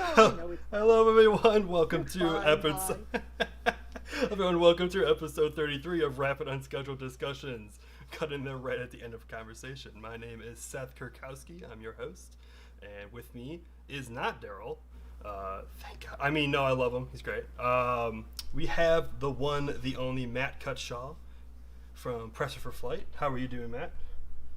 No, I know it's fine. Hello, everyone. Welcome It's to fine. Hi. episode. Everyone, welcome to episode 33 of Rapid Unscheduled Discussions. Cutting there right at the end of a conversation. My name is Seth Kurkowski. I'm your host, and with me is not Daryl. Thank God. I mean, no, I love him. He's great. We have the one, the only Matt Cutshall from Presser for Flight. How are you doing, Matt?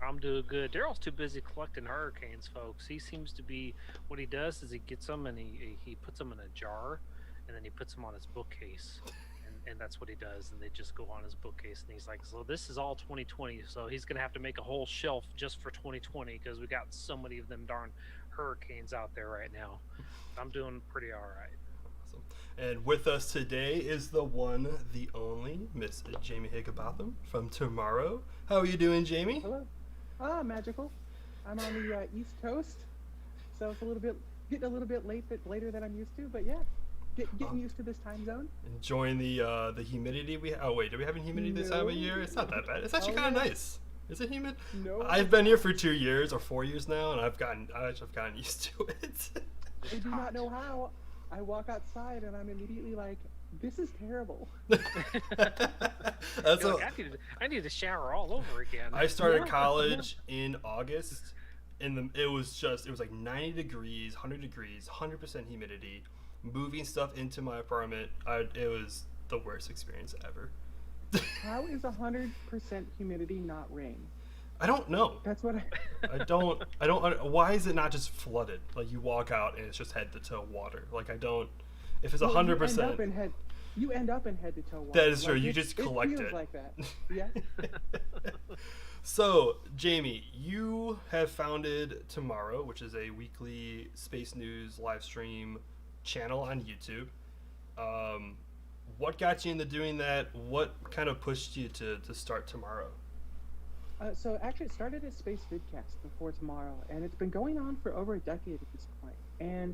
I'm doing good. Daryl's too busy collecting hurricanes, folks. He seems to be. What he does is he gets them and he puts them in a jar, and then he puts them on his bookcase, and that's what he does. And they just go on his bookcase, and he's like, so this is all 2020. So he's gonna have to make a whole shelf just for 2020 because we got so many of them darn hurricanes out there right now. I'm doing pretty all right. Awesome. And with us today is the one, the only Miss Jami Higginbotham from Tomorrow. How are you doing, Jami? Hello. Magical. I'm on the East Coast, so it's a little bit getting a little bit later than I'm used to. But yeah, getting used to this time zone. Enjoying the humidity we. Oh wait, do we have any humidity this time of year? It's not that bad. It's actually Oh, kind of yeah. nice. Is it humid? No. I've been here for 2 years or 4 years now, and I've gotten used to it. I do not know how. I walk outside and I'm immediately like, this is terrible. That's You're a, like, I need to shower all over again. I started Yeah, college in August. It was like 90 degrees, 100 degrees, 100% humidity. Moving stuff into my apartment, it was the worst experience ever. How is 100% humidity not rain? I don't know. That's what I. I don't. Why is it not just flooded? Like you walk out and it's just head to toe water. Like I don't. If it's Well, 100%, You end up in head to toe water. that is true. Like, You just collect feels it. like that. Yeah. So, Jami, you have founded Tomorrow, which is a weekly space news live stream channel on YouTube. What got you into doing that? What kind of pushed you to start Tomorrow? So actually, it started as Space Vidcast before Tomorrow, and it's been going on for over a decade at this point. And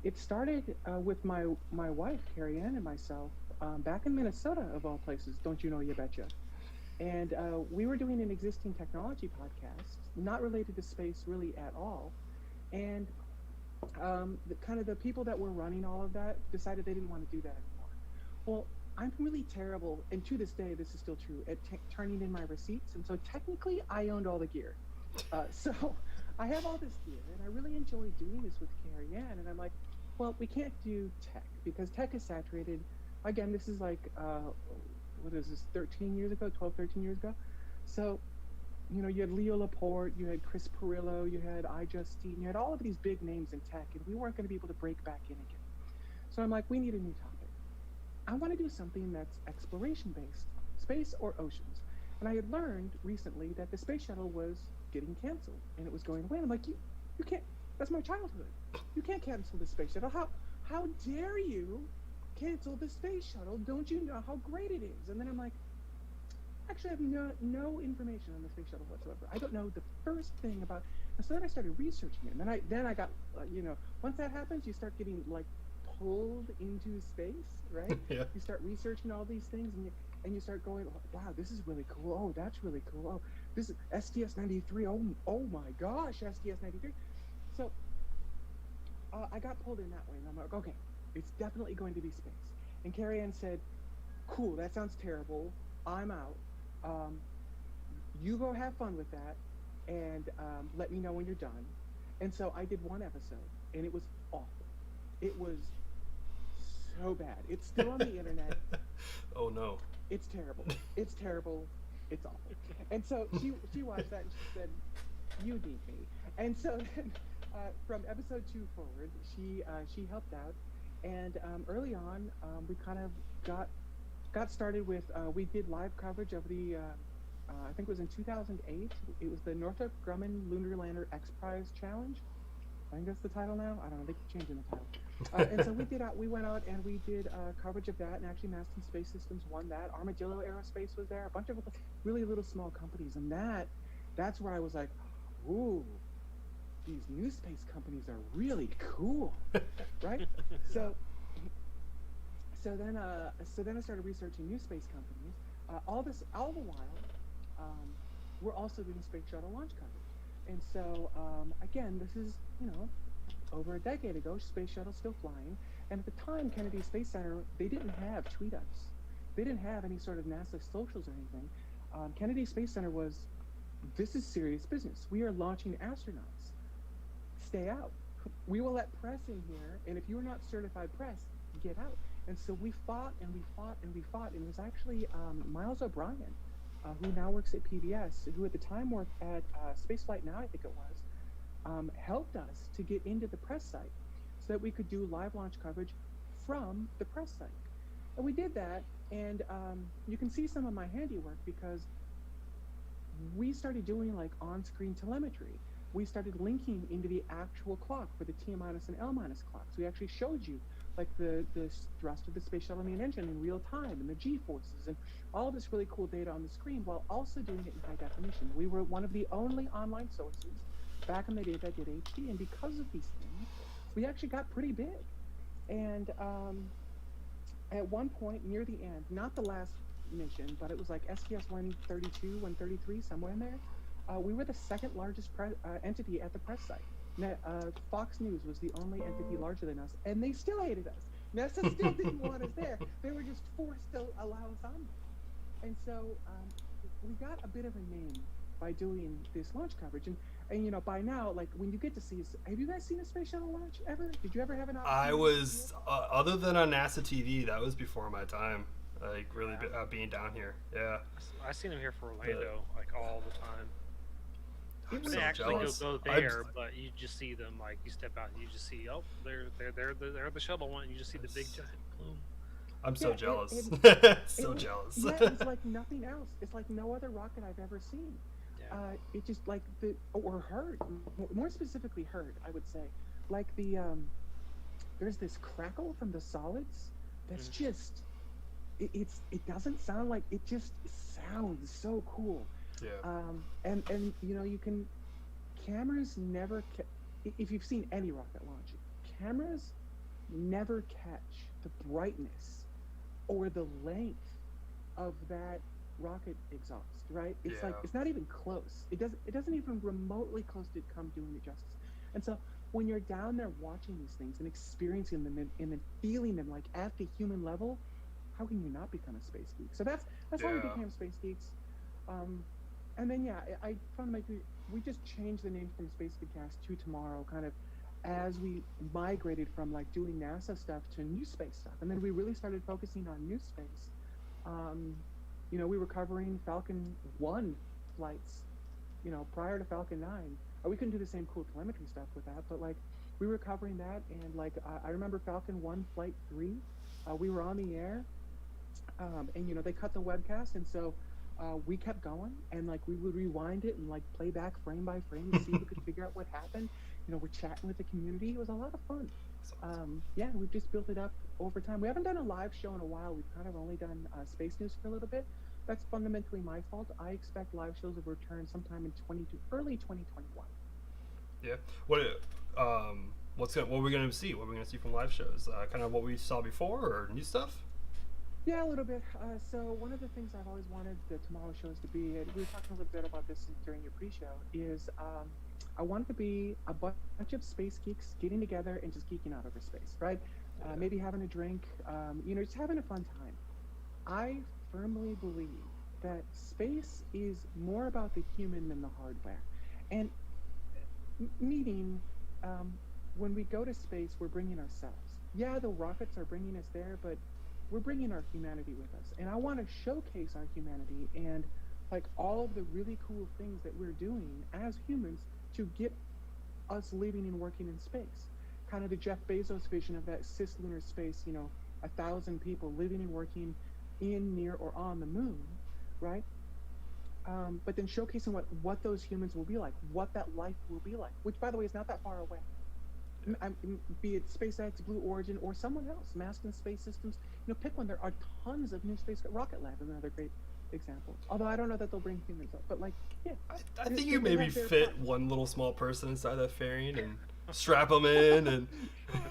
it started with my wife, Carrie Ann, and myself back in Minnesota, of all places. Don't you know, you betcha. And we were doing an existing technology podcast, not related to space really at all. And the people that were running all of that decided they didn't want to do that anymore. Well, I'm really terrible, and to this day, this is still true, at turning in my receipts. And so technically, I owned all the gear. So I have all this gear, and I really enjoy doing this with Carrie Ann. And I'm like, well, we can't do tech because tech is saturated. Again, this is like, what is this, 13 years ago, 12, 13 years ago? So, you know, you had Leo Laporte, you had Chris Perillo, you had iJustine, you had all of these big names in tech, and we weren't going to be able to break back in again. So I'm like, we need a new topic. I want to do something that's exploration based, space or oceans. And I had learned recently that the space shuttle was getting canceled and it was going away. And I'm like, you can't, that's my childhood. You can't cancel the space shuttle. How dare you cancel the space shuttle? Don't you know how great it is? And then I'm like, actually, I have no information on the space shuttle whatsoever. I don't know the first thing about. And so then I started researching it. And then I got, once that happens, you start getting like pulled into space, right? Yeah. You start researching all these things, and you start going, wow, this is really cool. Oh, that's really cool. Oh, this is STS-93. Oh my gosh, STS-93. So I got pulled in that way, and I'm like, okay, it's definitely going to be space. And Carrie Ann said, cool, that sounds terrible. I'm out. You go have fun with that, and let me know when you're done. And so I did one episode, and it was awful. It was so bad. It's still on the internet. Oh no. It's terrible. It's terrible. It's awful. And so she watched that and she said, "You need me." And so then, from episode 2 forward, she helped out. And early on, we kind of got started with. We did live coverage of the. I think it was in 2008. It was the Northrop Grumman Lunar Lander X Prize Challenge. I think that's the title now. I don't know. They keep changing the title. And so we went out and we did coverage of that. And actually, Maston Space Systems won that. Armadillo Aerospace was there. A bunch of really little small companies. And that's where I was like, ooh, these new space companies are really cool, right? So then I started researching new space companies. All the while, we're also doing space shuttle launch coverage. And so again, this is over a decade ago, space shuttle still flying, and at the time, Kennedy Space Center, they didn't have tweet ups, they didn't have any sort of NASA socials or anything. Kennedy Space Center was, this is serious business. We are launching astronauts. Stay out. We will let press in here, and if you're not certified press, get out. And so we fought and we fought and we fought. And it was actually Miles O'Brien, who now works at PBS, who at the time worked at Spaceflight Now, I think it was, helped us to get into the press site so that we could do live launch coverage from the press site. And we did that, and you can see some of my handiwork because we started doing like on-screen telemetry. We started linking into the actual clock for the T minus and L minus clocks. We actually showed you like the thrust of the space shuttle main engine in real time and the G-forces and all this really cool data on the screen while also doing it in high definition. We were one of the only online sources back in the day that did HD, and because of these things, we actually got pretty big. And at one point near the end, not the last mission, but it was like STS 132, 133, somewhere in there, we were the second largest entity at the press site. Fox News was the only entity larger than us, and they still hated us. NASA still didn't want us there. They were just forced to allow us on there. And so we got a bit of a name by doing this launch coverage. And you know, by now, like when you get to see, have you guys seen a space shuttle launch ever? Did you ever have an opportunity? I was, other than on NASA TV, that was before my time. Like really being down here, yeah. I seen them here for Orlando, like all the time. I'm They so actually jealous. go there, but you just see them like you step out and you just see they're the shuttle one. And you just see the big giant plume. I'm so Yeah, jealous. So it- jealous. Yeah, it's like nothing else. It's like no other rocket I've ever seen. Yeah. It just like or heard, more specifically heard, I would say. Like there's this crackle from the solids that's just, it doesn't sound like, it just sounds so cool. Yeah. And you know, cameras never, if you've seen any rocket launch, cameras never catch the brightness or the length of that rocket exhaust, right? It's like, it's not even close. It doesn't even remotely close to come doing it justice. And so when you're down there watching these things and experiencing them and then feeling them like at the human level, how can you not become a space geek? So that's how we became space geeks. And then I fundamentally, we just changed the name from Space Vidcast to Tomorrow, kind of as we migrated from like doing NASA stuff to new space stuff. And then we really started focusing on new space. You know, we were covering Falcon 1 flights, you know, prior to Falcon 9. We couldn't do the same cool telemetry stuff with that, but like we were covering that. And like I remember Falcon 1 Flight 3, we were on the air, and you know, they cut the webcast, and so we kept going, and like we would rewind it and like play back frame by frame to see if we could figure out what happened. You know, we're chatting with the community. It was a lot of fun. Yeah, we've just built it up over time. We haven't done a live show in a while. We've kind of only done space news for a little bit. That's fundamentally my fault. I expect live shows will return sometime in early 2021. Yeah. What are we gonna see? What are we gonna see from live shows? Kind of what we saw before, or new stuff? Yeah, a little bit. So one of the things I've always wanted the Tomorrow shows to be, and we were talking a little bit about this during your pre-show, is I want it to be a bunch of space geeks getting together and just geeking out over space, right? Maybe having a drink, you know, just having a fun time. I firmly believe that space is more about the human than the hardware. And meaning, when we go to space, we're bringing ourselves. Yeah, the rockets are bringing us there, but we're bringing our humanity with us. And I want to showcase our humanity and like all of the really cool things that we're doing as humans to get us living and working in space. Kind of the Jeff Bezos vision of that cislunar space, you know, 1,000 people living and working in, near, or on the moon, right? But then showcasing what those humans will be like, what that life will be like, which, by the way, is not that far away. Be it SpaceX, Blue Origin, or someone else, Masten Space Systems, you know, pick one. There are tons of new space. Rocket Lab is another great example. Although I don't know that they'll bring humans up, but like, yeah. I think you maybe fit one little small person inside that fairing and strap them in, and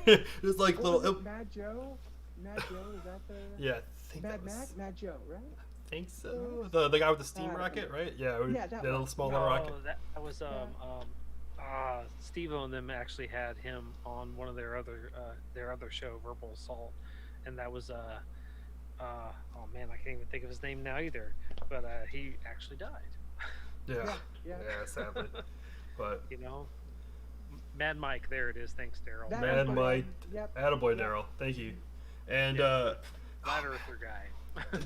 it's like little. Mad Joe, is that the? Yeah, I think Mad Joe, right? I think so. The guy with the steam rocket, right? Yeah, Yeah, that little one. small No, little rocket. that was Steve-O and them actually had him on one of their other show, Verbal Assault, and that was oh man, I can't even think of his name now either. But he actually died. Yeah, Yeah. sadly. But You know, Mad Mike. There it is. Thanks, Daryl. That man, was the Mike, one. Yep. attaboy, Yep. Daryl. Thank you. And Flat Earther guy.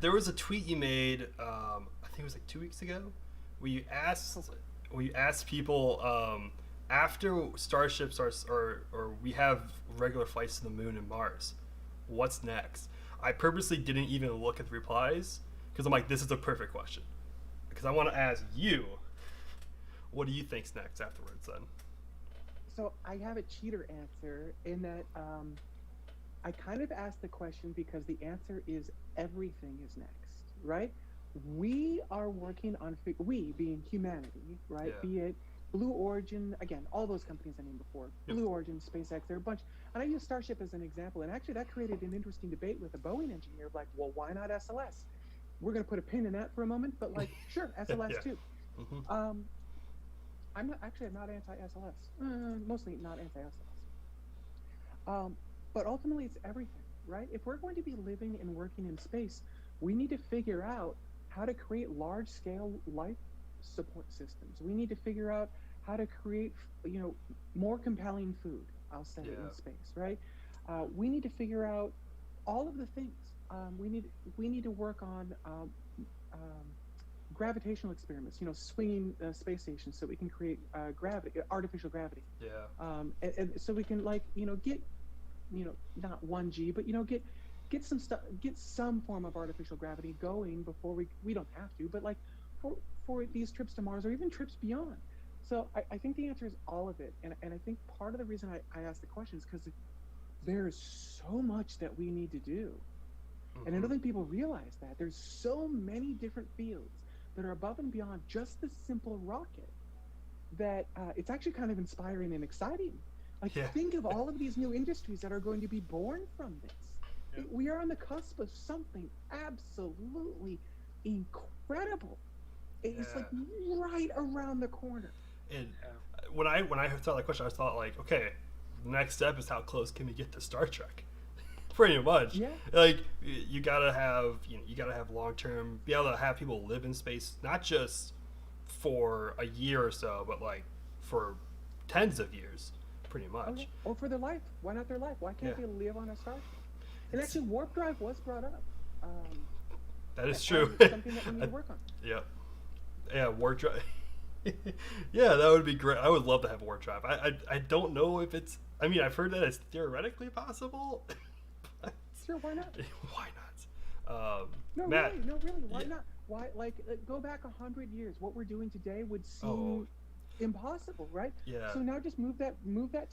there was a tweet you made, I think it was like 2 weeks ago, where you asked people after starships or we have regular flights to the moon and Mars, what's next? I purposely didn't even look at the replies because I'm like, this is a perfect question. Because I want to ask you, what do you think's next afterwards then? So I have a cheater answer in that I kind of asked the question because the answer is everything is next, right? We are working on, we being humanity, right? Yeah. Be it Blue Origin, again, all those companies I named before, Yep. Blue Origin, SpaceX, there are a bunch. And I use Starship as an example. And actually that created an interesting debate with a Boeing engineer of like, well, why not SLS? We're going to put a pin in that for a moment, but like, sure, SLS Yeah. too. Mm-hmm. I'm not anti-SLS, mostly not anti-SLS. But ultimately, it's everything, right? If we're going to be living and working in space, we need to figure out how to create large-scale life support systems. We need to figure out how to create, more compelling food. I'll say Yeah. in space, right? We need to figure out all of the things. We need to work on gravitational experiments, swinging space stations so we can create gravity, artificial gravity. Yeah. And so we can get, not 1G, but get some stuff, get some form of artificial gravity going before we don't have to, but like for these trips to Mars or even trips beyond. So I think the answer is all of it. And I think part of the reason I asked the question is because there's so much that we need to do. And I don't think people realize that. There's so many different fields that are above and beyond just the simple rocket that it's actually kind of inspiring and exciting. Like, Yeah. think of all of these new industries that are going to be born from this. Yeah. We are on the cusp of something absolutely incredible. It's like right around the corner. And when I saw that question, I thought like, okay, the next step is how close can we get to Star Trek? Pretty much. Yeah. Like you gotta have long term, be able to have people live in space, not just for a year or so, but like for tens of years, pretty much. Okay. Or for their life. Why not their life? Why can't Yeah. they live on a starship? And actually, warp drive was brought up. That is as true. something that we need to work on. Yep. Yeah, warp drive. Yeah, that would be great. I would love to have warp drive. I don't know if it's. I mean, I've heard that it's theoretically possible. Sure, why not? Why not? No, Matt, really. Why yeah. not? Why, go back 100 years. What we're doing today would seem impossible, right? Yeah. So now just move that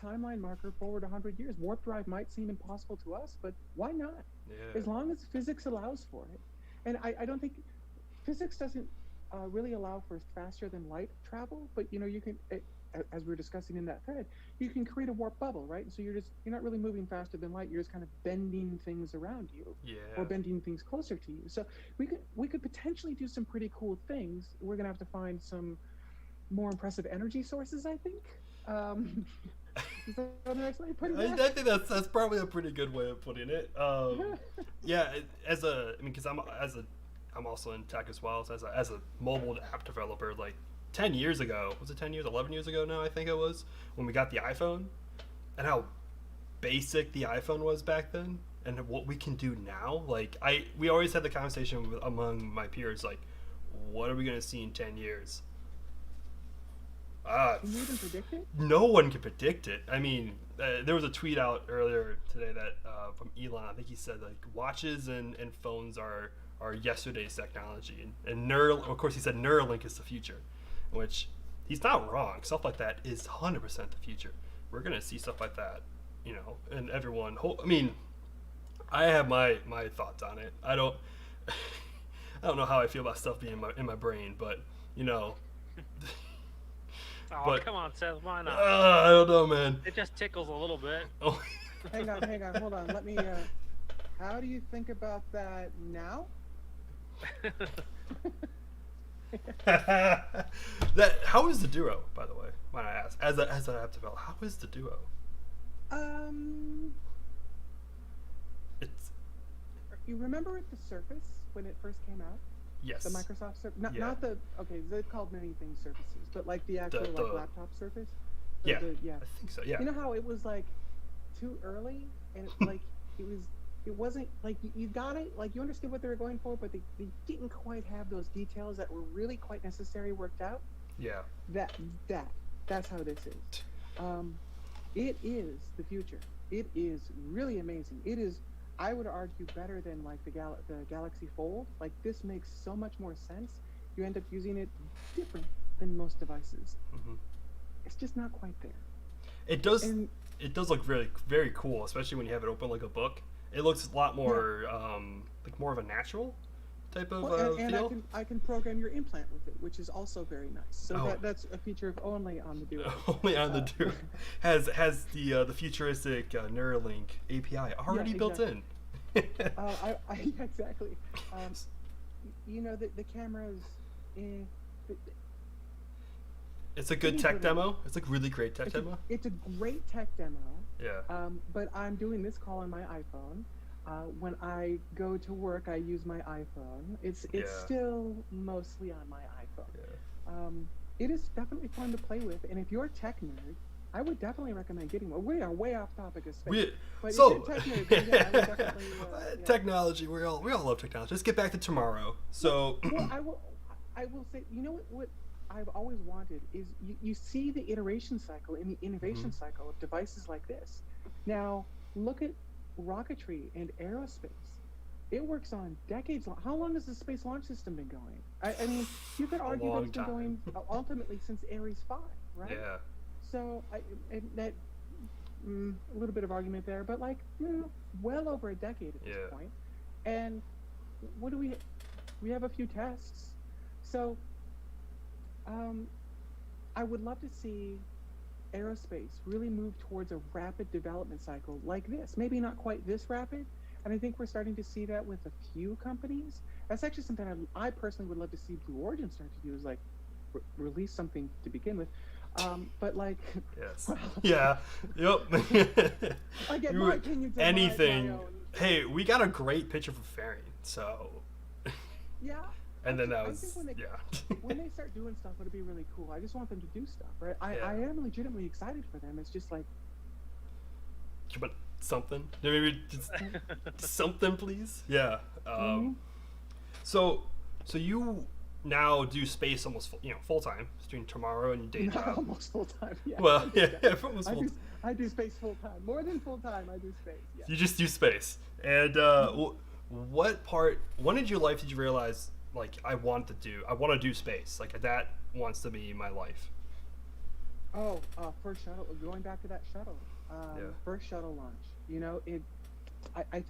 timeline marker forward 100 years. Warp drive might seem impossible to us, but why not? Yeah. As long as physics allows for it. And I don't think physics doesn't really allow for faster than light travel, but you can, as we were discussing in that thread, you can create a warp bubble, right? So you're not really moving faster than light. You're just kind of bending things around you, Yeah. or bending things closer to you. So we could potentially do some pretty cool things. We're gonna have to find some more impressive energy sources, I think. Is that a nice way of putting it? I think that's probably a pretty good way of putting it. Yeah, because I'm also in tech as well. So as a mobile app developer, like 10 years ago, was it 10 years, 11 years ago now, I think it was, when we got the iPhone, and how basic the iPhone was back then, and what we can do now. Like we always had the conversation among my peers, like, what are we gonna see in 10 years? Can you even predict it? No one can predict it. I mean, there was a tweet out earlier today that from Elon. I think he said like watches and phones are yesterday's technology, and of course he said Neuralink is the future, which he's not wrong. Stuff like that is 100% the future. We're gonna see stuff like that, and everyone. I mean, I have my thoughts on it. I don't know how I feel about stuff being in my brain, but Oh, But- come on, Seth. Why not? I don't know, man. It just tickles a little bit. Oh. Hang on, hold on. Let me. How do you think about that now? How is the Duro, by the way? Might I ask, as an app developer, how is the Duo? Um, It's you remember at the Surface when it first came out? yes. The Microsoft Surface, not, Yeah. not the, okay, they're called many things Surfaces, but like the actual the- like laptop Surface. Yeah. Yeah. I think so. Yeah. You know how it was like too early and like it wasn't like you got it, like you understood what they were going for, but they didn't quite have those details that were really quite necessary worked out. Yeah. That's how this is. It is the future. It is really amazing. It is, I would argue, better than like the Galaxy Fold. Like this makes so much more sense. You end up using it different than most devices. Mm-hmm. It's just not quite there. It does. And It does look really very cool, especially when you have it open like a book. It looks a lot more like more of a natural type of and feel. I can program your implant with it, which is also very nice. So Oh. that's a feature of only on the Duo. Only on the Duo has the futuristic Neuralink API already built in. Exactly. You know the cameras. It's a good tech demo. It's a really great tech It's a, demo. it's a great tech demo. Yeah. But I'm doing this call on my iPhone. When I go to work, I use my iPhone. It's Yeah. still mostly on my iPhone. Yeah. It is definitely fun to play with, and if you're a tech nerd, I would definitely recommend getting one. We are way off topic of space. But if you're a tech nerd, then yeah, I would definitely, yeah. Technology. We all love technology. Let's get back to tomorrow. So. Well, I will say, you know what I've always wanted is you see the iteration cycle and the innovation cycle of devices like this. Now look at rocketry and aerospace. It works on decades long. How long has the Space Launch System been going? I mean, you could argue that it's been going ultimately since Ares 5, right? Yeah. So a little bit of argument there, but like well over a decade at this point. And what do we have a few tests. So I would love to see aerospace really move towards a rapid development cycle like this. Maybe not quite this rapid, and I think we're starting to see that with a few companies. That's actually something I personally would love to see Blue Origin start to do, is like release something to begin with. But like, yes, well, yeah, yep. I get my opinions. Anything. My own. Hey, we got a great picture for Fairing, so. Yeah. And then that was when they start doing stuff, it'll be really cool. I just want them to do stuff, right? I am legitimately excited for them. It's just like, but something, maybe just something, please. Yeah. So you now do space almost full time between tomorrow and your day job. Almost full time. Yeah. Well, yeah, almost full. I do space full time. More than full time, I do space. Yeah. You just do space. And when in your life did you realize, like, I want to do space, like that wants to be my life? First shuttle, going back to that shuttle, first shuttle launch, I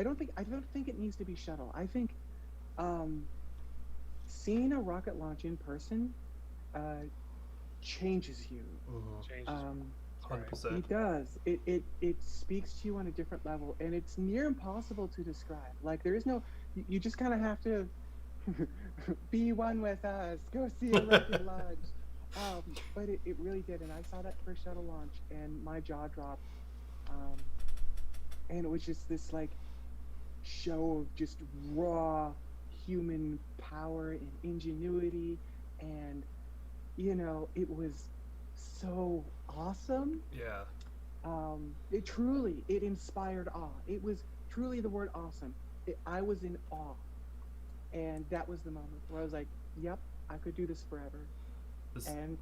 don't think it needs to be shuttle. I think seeing a rocket launch in person changes you. Mm-hmm. 100%. It does. It speaks to you on a different level, and it's near impossible to describe. Like, there is no, you just kind of have to be one with us, go see a rocket launch. But it really did, and I saw that first shuttle launch, and my jaw dropped. And it was just this like show of just raw human power and ingenuity, and it was so awesome. Yeah. It inspired awe. It was truly the word awesome. I was in awe. And that was the moment where I was like, yep, I could do this forever. And,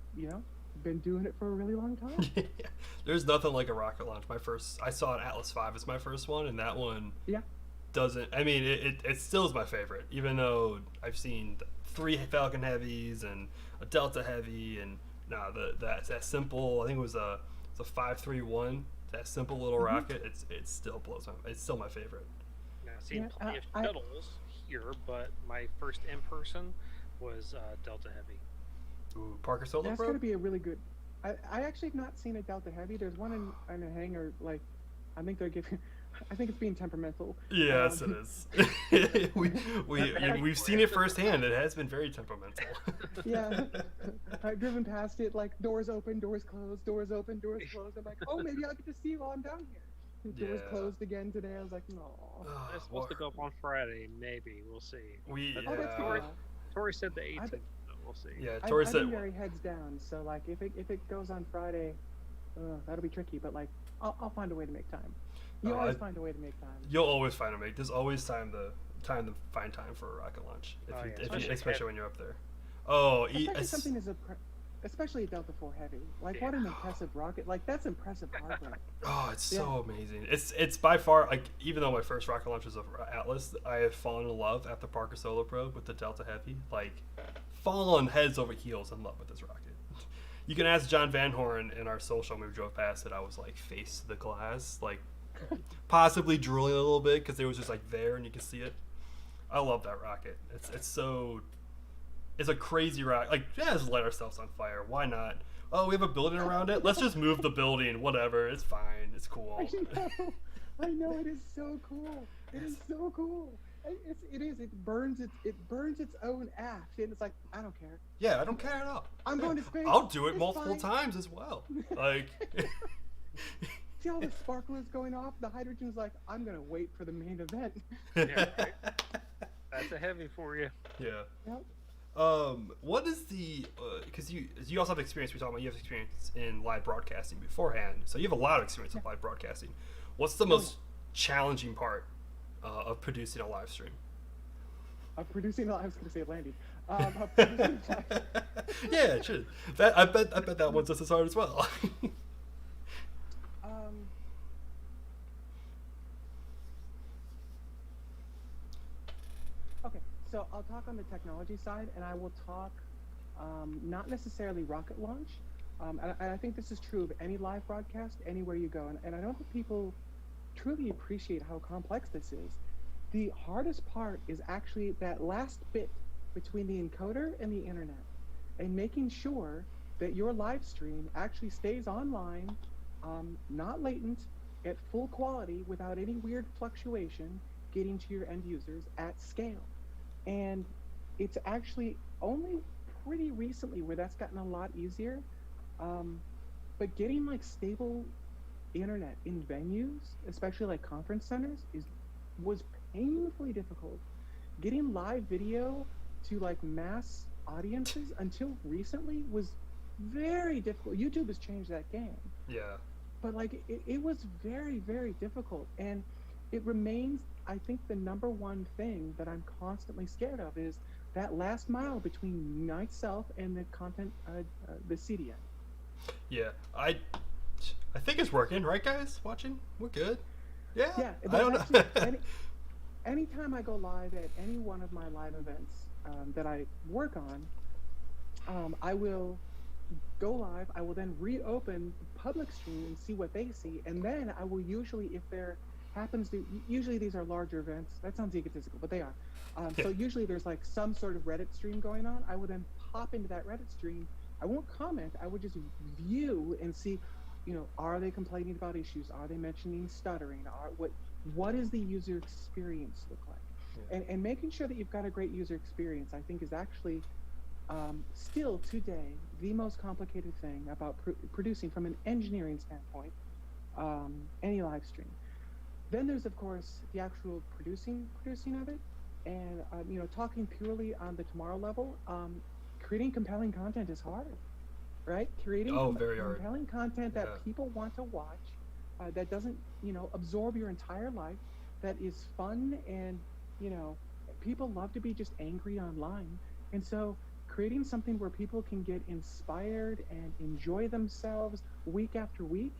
been doing it for a really long time. There's nothing like a rocket launch. I saw an Atlas V as my first one, and that one doesn't, I mean, it still is my favorite, even though I've seen 3 Falcon Heavies and a Delta Heavy, and that simple, I think it was a 531, that simple little rocket, it still blows it's still my favorite. Now, I've seen plenty of shuttles here, but my first in person was Delta Heavy. Ooh, Parker Solar That's Probe? going to be a really good. I actually have not seen a Delta Heavy. There's one in a hangar. Like, I think they're giving. I think it's being temperamental. Yes, it is. We've seen it firsthand. It has been very temperamental. Yeah, I've driven past it like doors open, doors closed, doors open, doors closed. I'm like, oh, maybe I'll get to see you while I'm down here. Doors Yeah. closed again today. I was like, no. It's supposed to go up on Friday. Maybe we'll see. Oh, that's Yeah. good. Tori said the 18th. So we'll see. Yeah, I've Tori been said. very heads down, so like if it goes on Friday, that'll be tricky. But like I'll find a way to make time. You always find a way to make time. You'll always find a make. There's always time to find time for a rocket launch, especially when you're up there. Oh, especially something as especially a Delta IV Heavy. Like what an impressive rocket! Like that's impressive hardware. Oh, it's so amazing. It's by far, like, even though my first rocket launch was of Atlas, I have fallen in love after Parker Solar Probe with the Delta Heavy. Like, fallen heads over heels in love with this rocket. You can ask John Van Horn in our social when we drove past it. I was like face to the glass, like possibly drooling a little bit because it was just like there and you can see it. I love that rocket. It's a crazy rocket. Like, yeah, let's light ourselves on fire. Why not? Oh, we have a building around it. Let's just move the building. Whatever. It's fine. It's cool. I know. It is so cool. It is so cool. It burns its own ash, and it's like, I don't care. Yeah, I don't care at all. I'm going to space. I'll do it It's multiple fine. times as well. Like, See all the sparklers going off? The hydrogen's like, I'm gonna wait for the main event. Yeah, right. That's a heavy for you. Yeah. Yep. What is the because you also have experience. We talked about you have experience in live broadcasting beforehand, so you have a lot of experience with live broadcasting. What's the most challenging part of producing a live stream? I was gonna say Landy. Of producing Yeah, it should. I bet that one's just as hard as well. Okay, so I'll talk on the technology side, and I will talk not necessarily rocket launch. And I think this is true of any live broadcast, anywhere you go. And I don't think people truly appreciate how complex this is. The hardest part is actually that last bit between the encoder and the internet, and making sure that your live stream actually stays online, not latent, at full quality, without any weird fluctuation, getting to your end users at scale. And it's actually only pretty recently where that's gotten a lot easier. But getting like stable internet in venues, especially like conference centers, was painfully difficult. Getting live video to like mass audiences until recently was very difficult. YouTube has changed that game. Yeah. But like it was very, very difficult. And it remains, I think, the number one thing that I'm constantly scared of is that last mile between myself and the content, the CDN. Yeah, I think it's working, right, guys? Watching, we're good. Yeah. Yeah, I don't know. Anytime I go live at any one of my live events that I work on, I will go live. I will then reopen the public stream and see what they see, and then I will usually, if there happens to, usually these are larger events. That sounds egotistical, but they are. So usually there's like some sort of Reddit stream going on. I will then pop into that Reddit stream. I won't comment. I would just view and see, are they complaining about issues? Are they mentioning stuttering? What does the user experience look like? Yeah. And making sure that you've got a great user experience, I think, is actually still today the most complicated thing about producing from an engineering standpoint any live stream. Then there's, of course, the actual producing of it, and talking purely on the tomorrow level. Creating compelling content is hard, right? Creating very hard. Compelling content that people want to watch, that doesn't, absorb your entire life, that is fun, and, people love to be just angry online. And so creating something where people can get inspired and enjoy themselves week after week,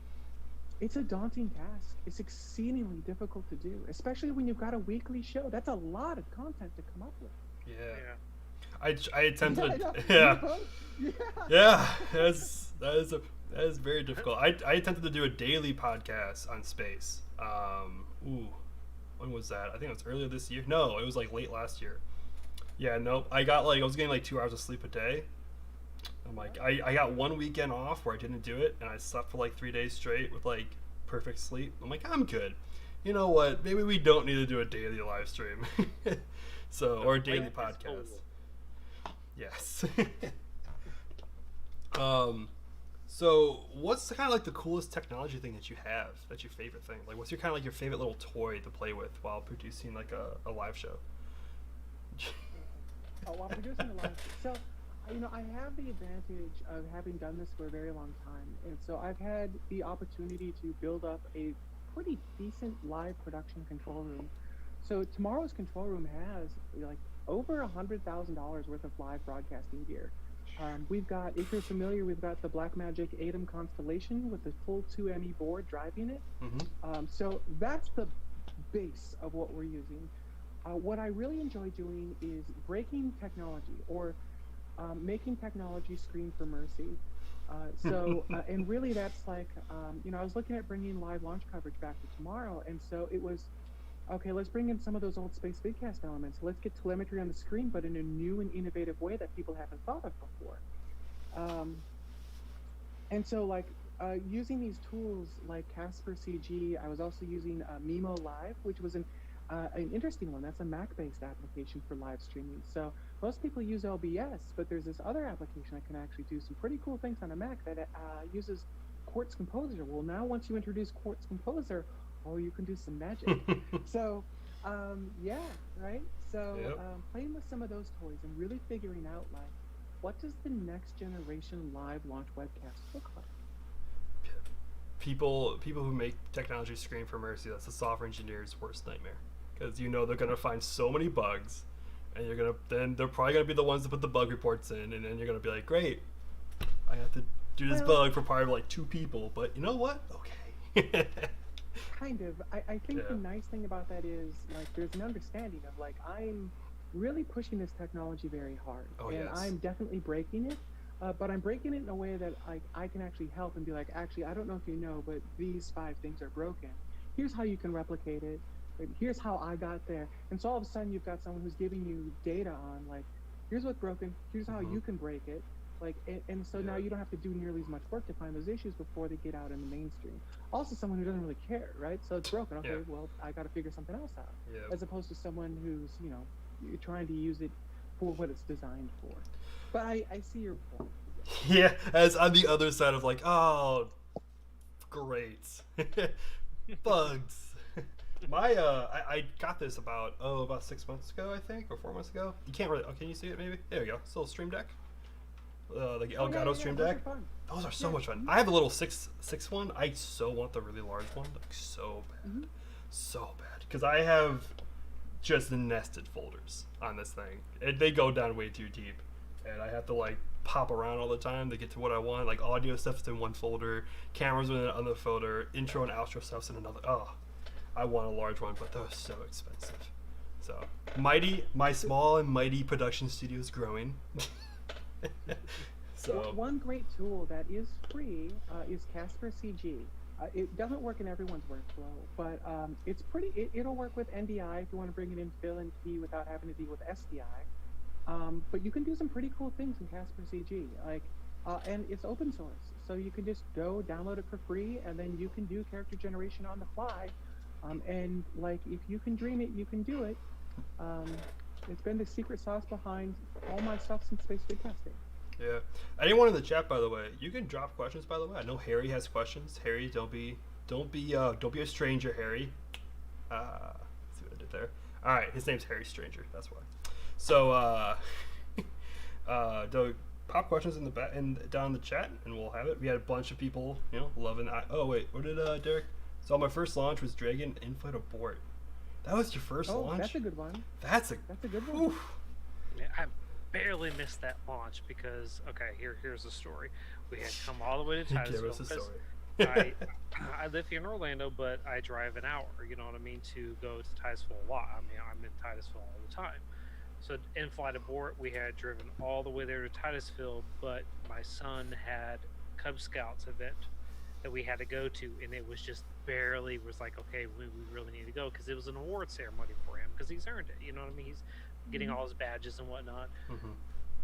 it's a daunting task. It's exceedingly difficult to do, especially when you've got a weekly show. That's a lot of content to come up with. Yeah. I attempted. That is very difficult. I attempted to do a daily podcast on space. When was that? I think it was earlier this year. No, it was like late last year. Yeah, no, I was getting like 2 hours of sleep a day. I'm like, I got one weekend off where I didn't do it, and I slept for like 3 days straight with like perfect sleep. I'm like, I'm good. you know what? Maybe we don't need to do a daily live stream. Or a daily Like, podcast. Yes. So what's kind of like the coolest technology thing that you have? That's your favorite thing? Like, what's your kind of like your favorite little toy to play with while producing like a live show? While producing a live, so I have the advantage of having done this for a very long time, and so I've had the opportunity to build up a pretty decent live production control room. So tomorrow's control room has like over $100,000 worth of live broadcasting gear. We've got, if you're familiar, we've got the Blackmagic ATOM Constellation with the full 2ME board driving it. So that's the base of what we're using. What I really enjoy doing is breaking technology, or making technology scream for mercy. And really that's like, I was looking at bringing live launch coverage back to tomorrow, and so it was, okay, let's bring in some of those old Space Vidcast elements. Let's get telemetry on the screen, but in a new and innovative way that people haven't thought of before. And so, like, using these tools like Casper CG, I was also using Mimo Live, which was an interesting one. That's a Mac-based application for live streaming. So most people use LBS, but there's this other application that can actually do some pretty cool things on a Mac that uses Quartz Composer. Well, now once you introduce Quartz Composer, you can do some magic. So, yeah, right? So, playing with some of those toys and really figuring out, like, what does the next generation live launch webcast look like? People who make technology scream for mercy, that's the software engineer's worst nightmare. Because they're going to find so many bugs, and then they're probably going to be the ones that put the bug reports in, and then you're going to be like, great, I have to do this bug for probably like 2 people, but you know what? Okay. Kind of. I think the nice thing about that is, like, there's an understanding of, like, I'm really pushing this technology very hard. I'm definitely breaking it, but I'm breaking it in a way that I can actually help and be like, actually, I don't know if you know, but these 5 things are broken. Here's how you can replicate it. Here's how I got there. And so all of a sudden you've got someone who's giving you data on, like, here's what's broken, here's how you can break it. Like, and so now you don't have to do nearly as much work to find those issues before they get out in the mainstream. Also, someone who doesn't really care, right? So it's broken. Okay, well, I got to figure something else out. As opposed to someone who's, you're trying to use it for what it's designed for. But I see your point. Yeah, as on the other side of, like, oh, great. Bugs. I got this about 6 months ago, I think, or 4 months ago. You can't really, can you see it maybe? There we go. It's a little Stream Deck. Like Elgato Stream Deck. Those are so much fun. I have a little 6 one. I so want the really large one, like, so bad, so bad. Because I have just nested folders on this thing. They go down way too deep, and I have to, like, pop around all the time to get to what I want. Like, audio stuff's in one folder, cameras in another folder, intro and outro stuff's in another. I want a large one, but they're so expensive. So my small and mighty production studio is growing. So one great tool that is free is Casper CG. It doesn't work in everyone's workflow, but it's pretty. It'll work with NDI if you want to bring it in fill and key without having to deal with SDI. But you can do some pretty cool things in Casper CG, like, and it's open source, so you can just go download it for free, and then you can do character generation on the fly. And, like, if you can dream it, you can do it. It's been the secret sauce behind all my stuff since Space Vidcasting. Yeah. Anyone in the chat, by the way, you can drop questions. By the way, I know Harry has questions. Harry, don't be a stranger, Harry. Let's see what I did there. All right, his name's Harry Stranger. That's why. So, pop questions in the down in the chat, and we'll have it. We had a bunch of people, loving. Oh wait, what did Derek? So my first launch was Dragon In-Flight Abort. That was your first launch? That's a good one. That's a good one. Yeah, I barely missed that launch because, here's the story. We had come all the way to Titusville. Give us a story. I live here in Orlando, but I drive an hour, you know what I mean, to go to Titusville a lot. I mean, I'm in Titusville all the time. So In-Flight Abort, we had driven all the way there to Titusville, but my son had Cub Scouts event that we had to go to, and it was just barely like, okay, we really need to go because it was an award ceremony for him because he's earned it, you know what I mean? He's getting all his badges and whatnot.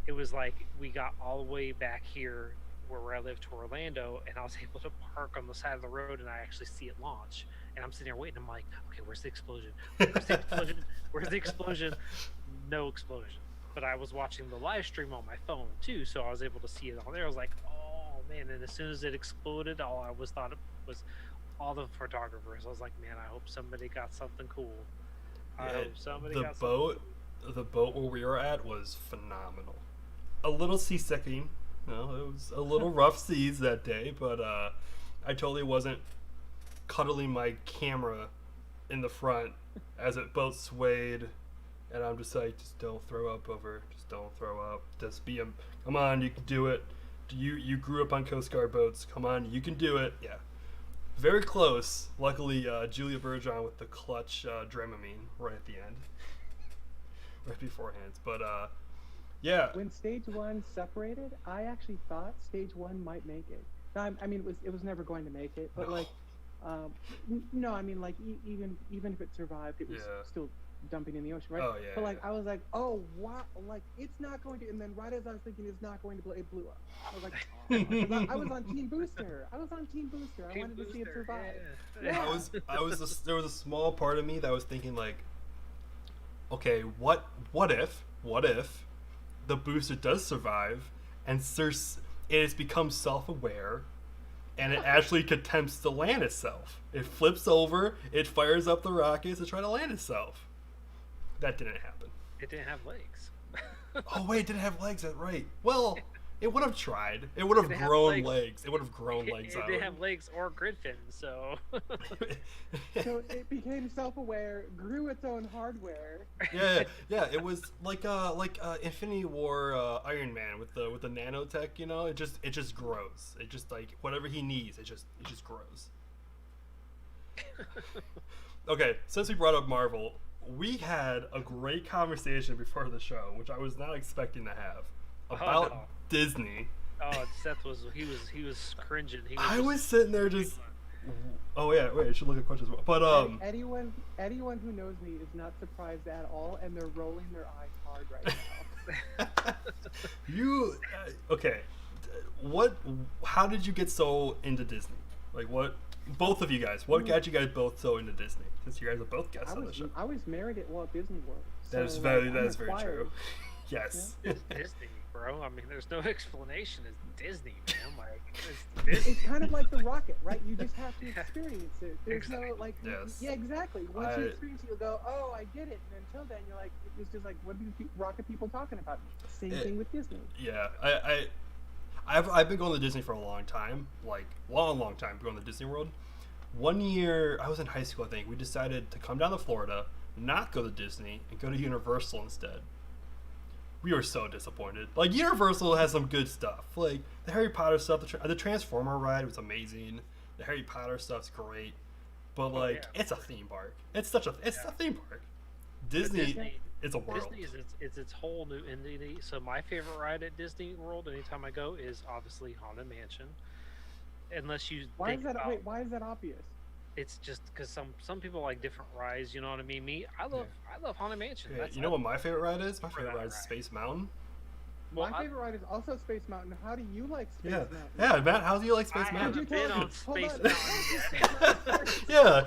It was like we got all the way back here where I live to Orlando, and I was able to park on the side of the road, and I actually see it launch. And I'm sitting there waiting. I'm like, okay, where's the explosion? Where's the explosion? Where's the explosion? No explosion. But I was watching the live stream on my phone too, so I was able to see it on there. I was like, oh man! And as soon as it exploded, all I was thought it was all the photographers. I was like, man, I hope somebody got something cool. I hope somebody got something cool. The boat where we were at was phenomenal. A little seasicking. No, it was a little rough seas that day, but I totally wasn't cuddling my camera in the front as it boat swayed, and I'm just like, just don't throw up over. Just don't throw up. Just be a, come on, you can do it. You grew up on Coast Guard boats. Come on, you can do it. Yeah. Very close. Luckily, Julia Bergeron with the clutch Dramamine right at the end. Right beforehand. But, yeah. When stage one separated, I actually thought stage one might make it. Now, I mean, it was never going to make it, but No. like, no, I mean, like, even if it survived, it was still dumping in the ocean, right? Oh, yeah. But like, I was like, oh wow, like it's not going to, and then right as I was thinking it's not going to blow, it blew up. I was like, oh, 'cause I was on Team Booster. I wanted to see it survive. Yeah. There was a small part of me that was thinking like, okay, what if the booster does survive and it has become self-aware and it actually attempts to land itself. It flips over, it fires up the rockets to try to land itself. That didn't happen. It didn't have legs. Oh wait, it didn't have legs, that's right. Well, it would have tried. It would have grown legs. It would have grown legs out. It didn't have legs or grid fins, so... So it became self-aware, grew its own hardware. Yeah. It was like Infinity War Iron Man with the nanotech. You know, it just grows. It just like whatever he needs, it just grows. Okay, since we brought up Marvel, we had a great conversation before the show, which I was not expecting to have, about Disney. Oh, Seth was cringing. I was sitting there just. Oh yeah, wait. I should look at questions. But anyone who knows me is not surprised at all, and they're rolling their eyes hard right now. Okay? How did you get so into Disney? Like what? Both of you guys. What got you guys both so into Disney? Since you guys are both guests on the show. I was married at Walt Disney World. That is very true. Yes. Yeah. It's Disney, bro. I mean, there's no explanation. It's Disney, man. Like, it's Disney. It's kind of like the rocket, right? You just have to experience it. There's Exactly. no like. Yes. Yeah, exactly. Once you experience it, you'll go, "Oh, I get it." And until then, you're like, it was just like, "What are rocket people talking about?" Same thing with Disney. Yeah, I've been going to Disney for a long time, like long time. Going to Disney World. One year, I was in high school. I think we decided to come down to Florida, not go to Disney, and go to Universal instead. We were so disappointed. Like, Universal has some good stuff. Like, the Harry Potter stuff, the Transformer ride was amazing. The Harry Potter stuff's great. But, like, it's a theme park. It's a theme park. Disney is a world. Disney is its whole new entity. So my favorite ride at Disney World, anytime I go, is obviously Haunted Mansion. Unless you why is that obvious? It's just because some people like different rides. You know what I mean? I love Haunted Mansion. Yeah, you know what my favorite ride is? My favorite ride is Space Mountain. My favorite ride is also Space Mountain. How do you like Space Mountain? Yeah, Matt, how do you like Space Mountain? I haven't been on Space Mountain yet. Yeah.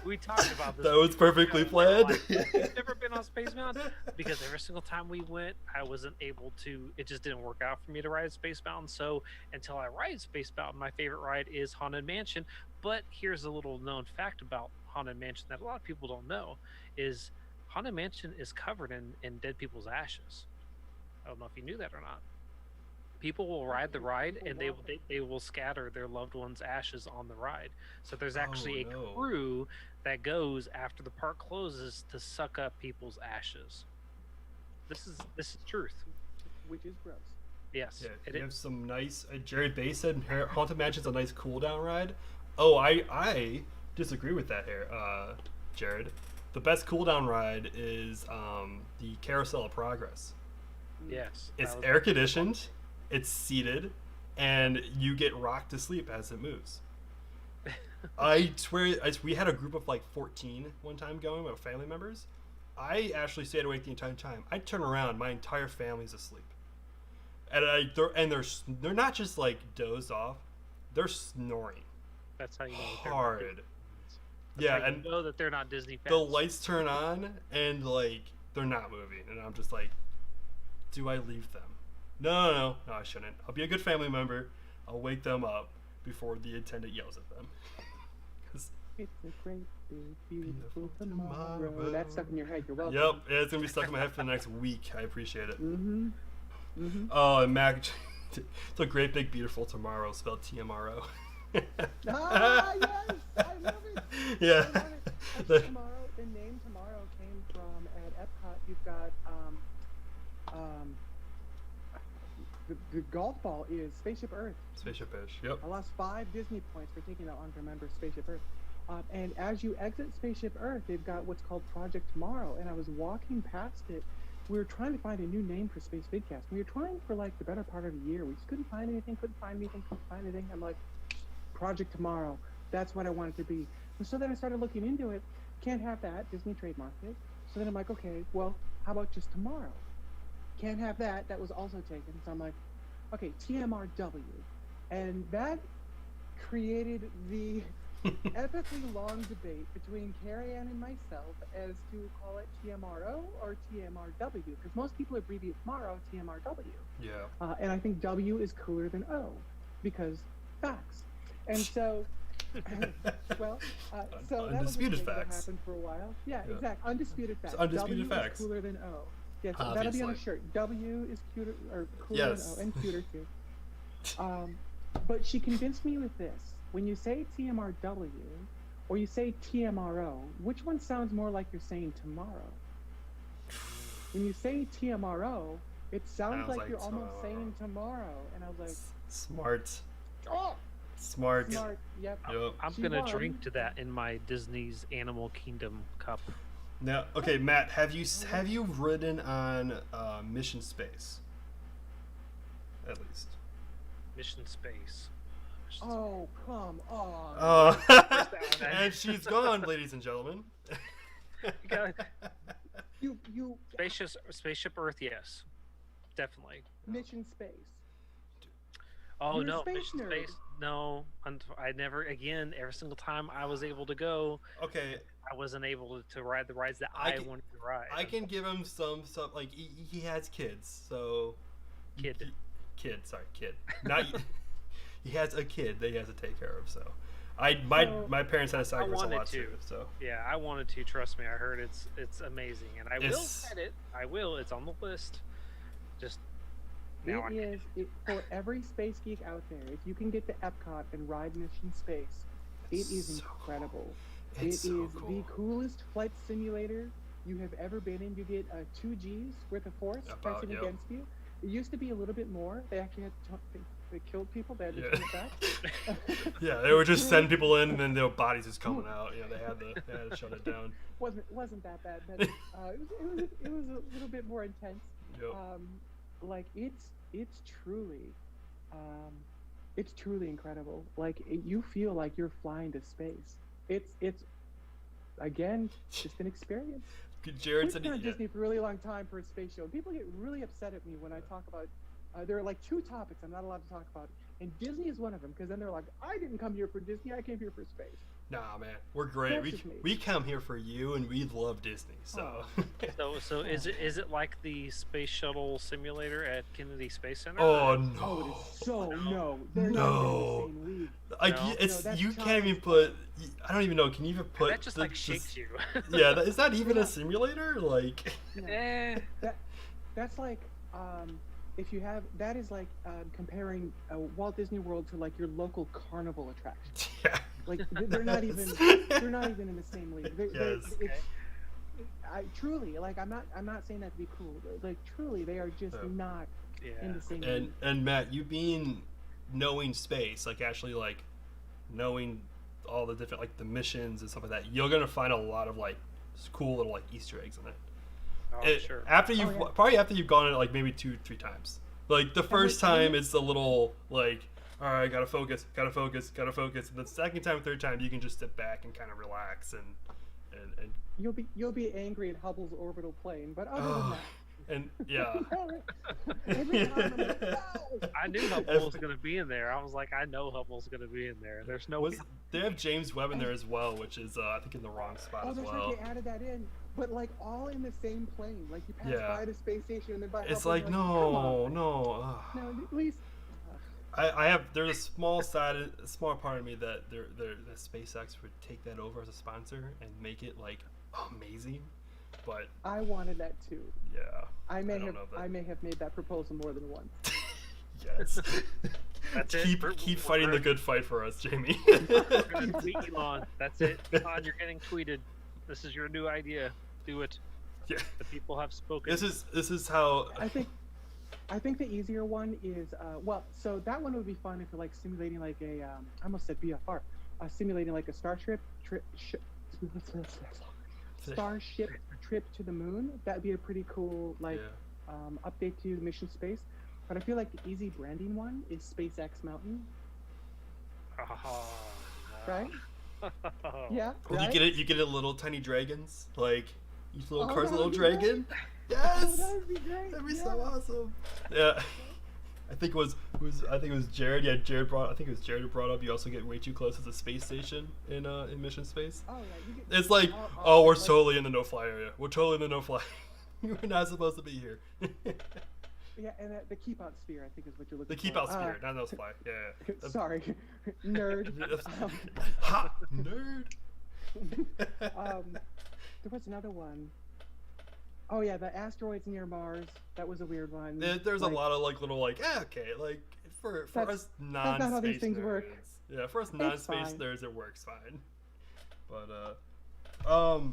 we talked about this. That was perfectly planned. Like, you've never been on Space Mountain? Because every single time we went, I wasn't able to. It just didn't work out for me to ride Space Mountain. So until I ride Space Mountain, my favorite ride is Haunted Mansion. But here's a little known fact about Haunted Mansion that a lot of people don't know: is Haunted Mansion is covered in dead people's ashes. I don't know if you knew that or not. People will ride the ride and they will scatter their loved ones' ashes on the ride. So there's actually a crew that goes after the park closes to suck up people's ashes. This is truth. Which is gross. Yes. Yeah, you have some nice. Jared Bay said Haunted Mansion's a nice cool down ride. Oh, I disagree with that here, Jared. The best cool down ride is the Carousel of Progress. Yes. It's air conditioned, it's seated, and you get rocked to sleep as it moves. I swear, we had a group of like 14 one time going with family members. I actually stayed awake the entire time. I turn around, my entire family's asleep. and they're not just like dozed off, they're snoring That's how you know that they're hard. That's Yeah, how you and know that they're not Disney fans. the lights turn on and like they're not moving, and I'm just like, do I leave them? No, I shouldn't. I'll be a good family member. I'll wake them up before the attendant yells at them. It's a great, big, beautiful tomorrow. That's stuck in your head. You're welcome. Yep, yeah, it's gonna be stuck in my head for the next week. I appreciate it. Mm-hmm. Mm-hmm. Oh, and Mac, it's a great, big, beautiful tomorrow, spelled TMRO. Ah, yes, I love it. Yeah. I love it. Actually, the name tomorrow came from at Epcot. You've got the golf ball is Spaceship Earth. Spaceship Ish. Yep. I lost 5 Disney points for taking that long to remember Spaceship Earth. And as you exit Spaceship Earth, they've got what's called Project Tomorrow. And I was walking past it. We were trying to find a new name for Space Vidcast. We were trying for like the better part of a year. We just couldn't find anything. I'm like, Project Tomorrow. That's what I want it to be. And so then I started looking into it. Can't have that. Disney trademarked it. So then I'm like, okay, well, how about just tomorrow? Can't have that. That was also taken. So I'm like, okay, TMRW. And that created the epically long debate between Carrie Ann and myself as to call it TMRO or TMRW, because most people abbreviate tomorrow TMRW. Yeah. And I think W is cooler than O, because facts. And so, well, so Undisputed that was a thing that facts. happened for a while. Yeah, Yeah. exactly. Undisputed facts. It's undisputed W facts. is cooler than O. Yes, that'll be on a Obviously. shirt. W is cuter or cooler Yes. than O, and cuter too. But she convinced me with this. When you say TMRW or you say TMRO, which one sounds more like you're saying tomorrow? When you say TMRO, it sounds like you're almost saying tomorrow. And I was like, Smart. oh, Smart. smart. Yep. Yep. I'm She gonna won. drink to that in my Disney's Animal Kingdom cup. Now, okay, Matt, have you ridden on Mission Space? At least. Mission Space. Oh, come on. Oh, and she's gone, ladies and gentlemen. You gotta- You Spaceship Earth, yes, definitely. Mission Space. Oh You're a no, space Mission nerd. Space. No, I never. Again, every single time I was able to go, Okay, I wasn't able to ride the rides that I I can- wanted to ride. I can give him some like he has kids, so Kid. Kid. Not he has a kid that he has to take care of. So my parents had to sacrifice a wanted lot to. too. So Yeah, I wanted to. Trust me, I heard it's amazing, and I will It's- get it. I will. It's on the list. Just now, For every space geek out there, if you can get to Epcot and ride Mission Space, it is so incredible. It's It so is cool. the coolest flight simulator you have ever been in. You get 2 G's worth of force pressing yep. against you. It used to be a little bit more. They actually had they killed people. They had to Yeah. turn it back. Yeah, they would just send people in, and then their bodies just coming out. You know, they had to shut it down. wasn't that bad, but it was a little bit more intense. Yep. Like it's truly incredible. Like you feel like you're flying to space. It's again just an experience. Jared We've said, been on yeah. Disney for a really long time for a space show. People get really upset at me when I talk about. There are like 2 topics I'm not allowed to talk about, and Disney is one of them, because then they're like, I didn't come here for Disney. I came here for space. Nah, man, we're great. That's We just me. we come here for you, and we love Disney. So. so is it like the space shuttle simulator at Kennedy Space Center? Oh Or- no. Oh, it is so no. They're No. not in the same league. Like No. it's No, that's you can't China's even put. I don't even know. Can you even put? that just like shakes you. Yeah, is that even Yeah. a simulator? Like. No. Eh. That's like if you have that is like comparing Walt Disney World to like your local carnival attraction. Yeah. Like they're not even in the same league. Yes. I truly like I'm not saying that to be cool. Like truly, they are just Yeah. not in Yeah. the same league. And Matt, you being knowing space, like actually like knowing all the different like the missions and stuff like that, you're gonna find a lot of like cool little like Easter eggs in it. Oh, sure. After you've yeah. probably after you've gone it like maybe 2-3 times. Like the first time it's a little like, all right, gotta focus. And the second time, third time, you can just sit back and kind of relax and You'll be angry at Hubble's orbital plane, but other than Oh, that, And yeah. Every time I'm like, no! I knew Hubble was going to be in there. I was like, I know Hubble's going to be in there. There's no. They have James Webb in there as well, which is I think in the wrong spot as that's well. right. They added that in, but like all in the same plane. Like you pass by the space station and then by. It's Hubble, like come no. No, at least. There's a small part of me that the SpaceX would take that over as a sponsor and make it like amazing, but I wanted that too. Yeah. I may have made that proposal more than once. Yes. That's keep fighting the good fight for us, Jami. We're gonna tweet Elon. That's it. Elon, you're getting tweeted. This is your new idea. Do it. Yeah. The people have spoken. This is how I think the easier one is so that one would be fun if you're like simulating like a I almost said BFR, simulating like a starship trip to the moon. That'd be a pretty cool update to mission space. But I feel like the easy branding one is SpaceX Mountain. Right? Yeah. Right? You get it little tiny dragons, like each little car's a little dragon. Great. Yes. That would be great. That'd be so awesome. Yeah. I think it was Jared. Yeah, Jared brought up. You also get way too close to the space station in mission space. Oh yeah. It's like, we're totally in the no-fly area. We're totally in the no-fly. We're not supposed to be here. Yeah, and the keep-out sphere, I think, is what you're looking for. The keep-out sphere, not no-fly. Yeah. Sorry, nerd. Ha, nerd. There was another one. Oh yeah, the asteroids near Mars. That was a weird one. There's a lot of little okay, like for us non-space that's not how these things nerds. work. Yeah, for us non-space nerds, it works fine. But a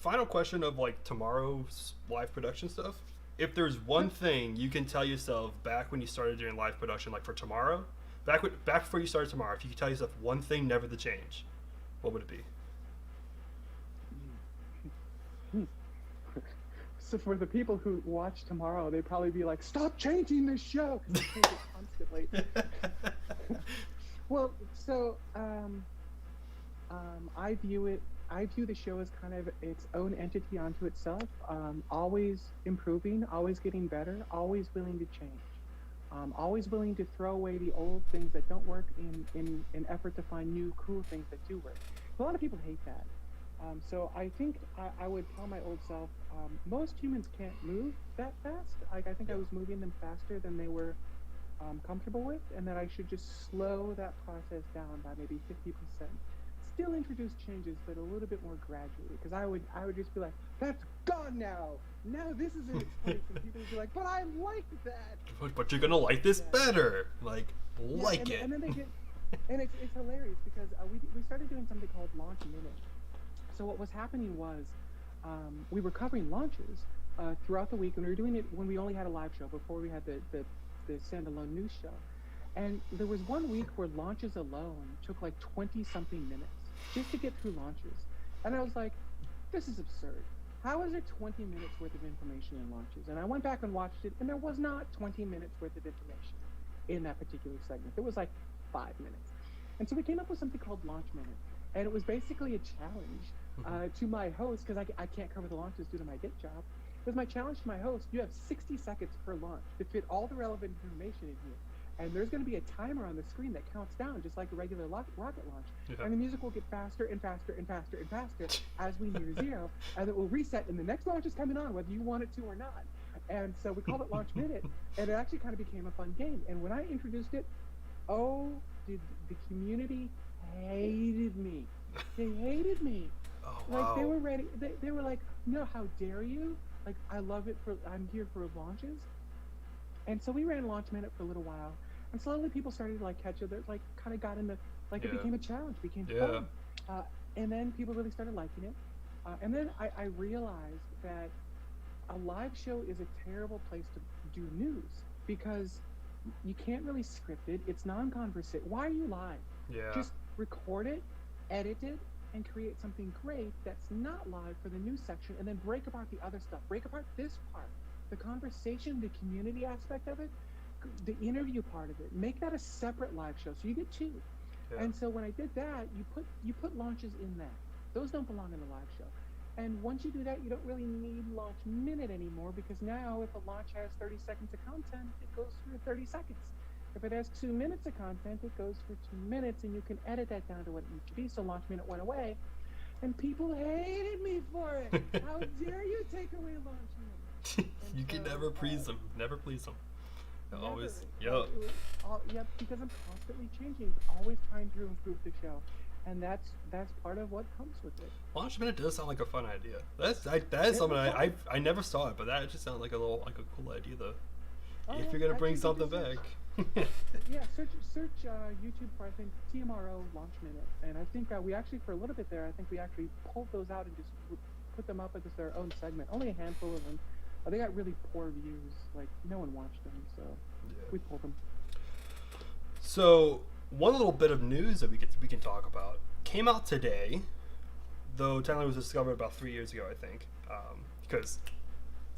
final question of like tomorrow's live production stuff. If there's one thing you can tell yourself back when you started doing live production, like for tomorrow, back before you started tomorrow, if you could tell yourself one thing never to change, what would it be? So for the people who watch tomorrow, they'd probably be like, "Stop changing this show!" Because they change it constantly. Well, so I view the show as kind of its own entity unto itself. Always improving, always getting better, always willing to change, always willing to throw away the old things that don't work in an effort to find new cool things that do work. A lot of people hate that. So I think I would tell my old self, most humans can't move that fast. Like I think I was moving them faster than they were comfortable with, and that I should just slow that process down by maybe 50%. Still introduce changes, but a little bit more gradually. Because I would just be like, that's gone now. Now this is in its place, and people would be like, but I like that. But you're gonna like this better. Like it. And then they get, and it's hilarious because we started doing something called Launch Minute. So what was happening was we were covering launches throughout the week, and we were doing it when we only had a live show before we had the standalone news show. And there was one week where launches alone took like 20-something minutes just to get through launches. And I was like, this is absurd. How is there 20 minutes worth of information in launches? And I went back and watched it, and there was not 20 minutes worth of information in that particular segment. There was like 5 minutes. And so we came up with something called Launch Minute. And it was basically a challenge to my host, because I can't cover the launches due to my day job. It was my challenge to my host. You have 60 seconds per launch to fit all the relevant information in here. And there's going to be a timer on the screen that counts down, just like a regular rocket launch. Yeah. And the music will get faster and faster and faster and faster as we near zero. And it will reset, and the next launch is coming on, whether you want it to or not. And so we called it Launch Minute, and it actually kind of became a fun game. And when I introduced it, did the community hated me. They hated me. Oh, wow. Like, they were ready. They were like, no, how dare you? Like, I love it I'm here for launches. And so we ran Launch Minute for a little while. And slowly people started to like catch it. Like, kind of got into, like, it became a challenge, became fun. And then people really started liking it. And then I realized that a live show is a terrible place to do news because you can't really script it. It's non-conversation. Why are you live? Yeah. Just record it, edit it, and create something great that's not live for the news section, and then break apart the other stuff. Break apart this part, the conversation, the community aspect of it, the interview part of it. Make that a separate live show, so you get two. Yeah. And so when I did that, you put launches in that. Those don't belong in the live show. And once you do that, you don't really need launch minute anymore, because now if a launch has 30 seconds of content, it goes for 30 seconds. If it has 2 minutes of content, it goes for 2 minutes, and you can edit that down to what it needs to be. So launch minute went away, and people hated me for it. How dare you take away launch minute? You can never please them. Never please them. Never. Always. Yep. Yep, because I'm constantly changing, always trying to improve the show. And that's part of what comes with it. Launch minute does sound like a fun idea. That is something I never saw it, but that just sounds like a cool idea though. Oh, if yeah, you're gonna bring actually, something search, back. Yeah, search YouTube for, I think, TMRO launch minute, and I think we actually, for a little bit there, I think we actually pulled those out and just put them up as their own segment. Only a handful of them. They got really poor views. Like, no one watched them, so we pulled them. So one little bit of news that we can talk about came out today, though technically was discovered about 3 years ago, I think, because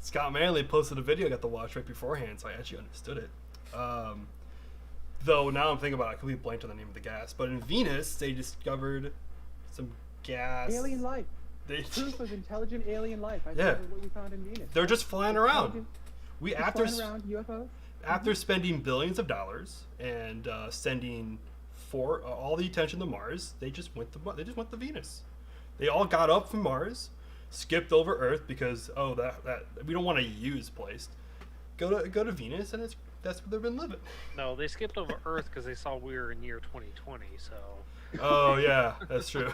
Scott Manley posted a video I got to watch right beforehand, so I actually understood it. Though now I'm thinking about it, I completely blanked on the name of the gas. But in Venus, they discovered some gas. Alien life. Proof of intelligent alien life. I Yeah. what we found in Venus. They're just flying around. Flying around UFOs. After spending billions of dollars and sending all the attention to Mars, they just went to Venus. They all got up from Mars, skipped over Earth because that we don't want to use place. Go to Venus, and that's where they've been living. No, they skipped over Earth because they saw we were in year 2020. So. Oh yeah, that's true.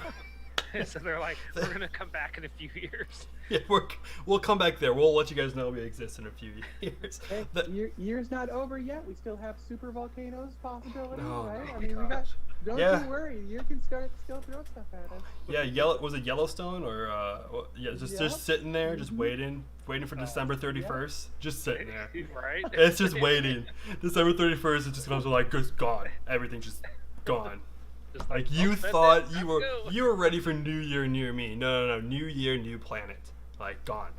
So they're like, we're gonna come back in a few years. Yeah, we'll come back there. We'll let you guys know we exist in a few years. Hey, year's not over yet. We still have super volcanoes possibilities, Oh, right? my I mean, we got. gosh. Don't Yeah. you worry. You can still throw stuff at us. Yeah, was it Yellowstone or just Yep. sitting there, just waiting for December 31st, just sitting there. Right? It's just waiting. December 31st, it just comes with just gone. Everything's just gone. Just Like you that's thought it, you were ready for New Year near me. No, New Year, new planet. Like gone.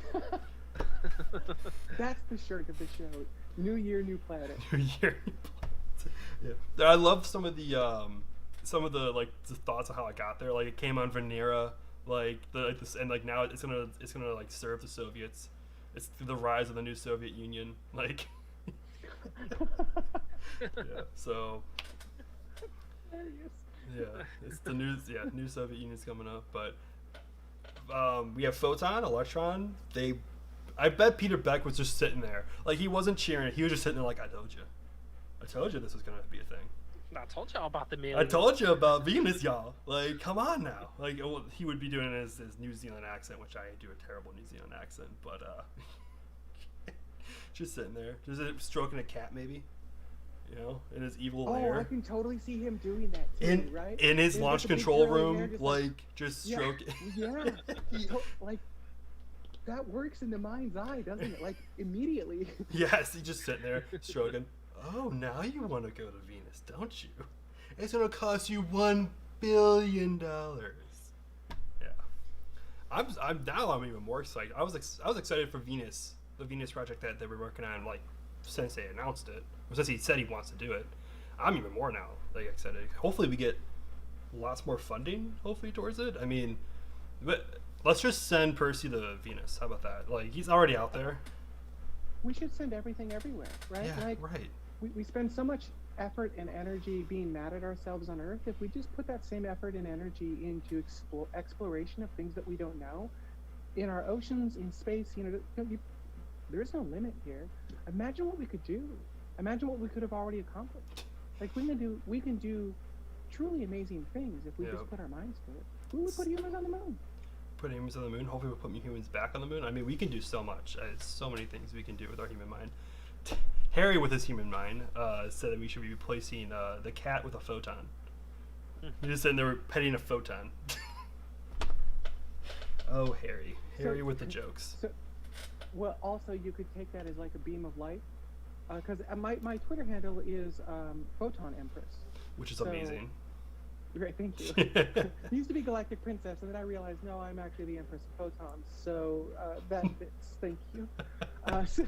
That's the shirt of the show. New year, new planet. New Year, new planet. Yeah, I love some of the like the thoughts of how I got there. Like it came on Venera, and now it's gonna like serve the Soviets. It's the rise of the new Soviet Union. Like, yeah. So. Yeah, it's the news. Yeah, new Soviet Union's coming up, but we have Photon, Electron. I bet Peter Beck was just sitting there, like he wasn't cheering. He was just sitting there, like I told you this was gonna be a thing. I told y'all about the million. I told you about Venus, y'all. Like, come on now. Like, he would be doing his New Zealand accent, which I do a terrible New Zealand accent, but just sitting there, just stroking a cat, maybe. In his evil lair. Oh, I can totally see him doing that too, right? In his There's launch like a big control curly room, hair, just just yeah, stroking. Yeah, like that works in the mind's eye, doesn't it? Like immediately. Yes, he's just sitting there stroking. Oh, now you want to go to Venus, don't you? It's gonna cost you $1 billion. Yeah, I'm even more excited. I was excited for Venus, the Venus project that they were working on, like since they announced it, or since he said he wants to do it. I'm even more now, like excited. Hopefully we get lots more funding, hopefully, towards it. I mean, but let's just send Percy to Venus. How about that? Like, he's already out there. We should send everything everywhere, right? Yeah, like, right. We spend so much effort and energy being mad at ourselves on Earth. If we just put that same effort and energy into exploration of things that we don't know, in our oceans, in space, there is no limit here. Imagine what we could do. Imagine what we could have already accomplished. Like we can do truly amazing things if we just put our minds to it. We would put humans on the moon. Put humans on the moon. Hopefully we'll put humans back on the moon. I mean, we can do so much. So many things we can do with our human mind. Harry, with his human mind, said that we should be replacing the cat with a photon. He's just sitting there petting a photon. Oh, Harry. Harry with the jokes. Well, also you could take that as like a beam of light, because my Twitter handle is Photon Empress, which is amazing. Great, thank you. It used to be Galactic Princess, and then I realized no, I'm actually the Empress of Photons, so that fits. Thank you. So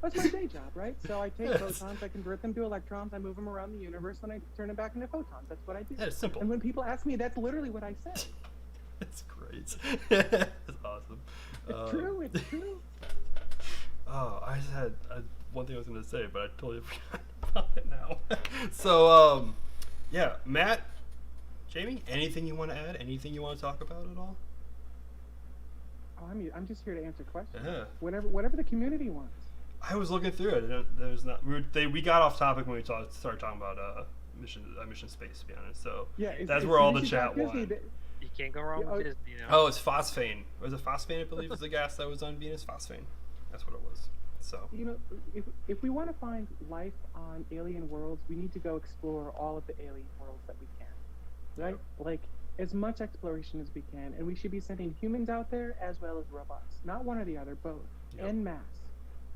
that's my day job, right? So I take photons, I convert them to electrons, I move them around the universe, and I turn them back into photons. That's what I do. Yeah, it's simple. And when people ask me, that's literally what I say. That's great. That's awesome. It's true. It's true. Oh, I just had one thing I was going to say, but I totally forgot about it now. So, yeah, Matt, Jami, anything you want to add? Anything you want to talk about at all? Oh, I'm just here to answer questions. Yeah. Whatever the community wants. I was looking through it. And there's not. We got off topic when we started talking about mission space. To be honest, so yeah, that's where all the chat went. You can't go wrong with Disney now. Oh, it's phosphane. Was it phosphane? I believe is the gas that was on Venus. Phosphane. That's what it was. So if we want to find life on alien worlds, we need to go explore all of the alien worlds that we can, right? Yep. Like as much exploration as we can, and we should be sending humans out there as well as robots, not one or the other, both, en masse.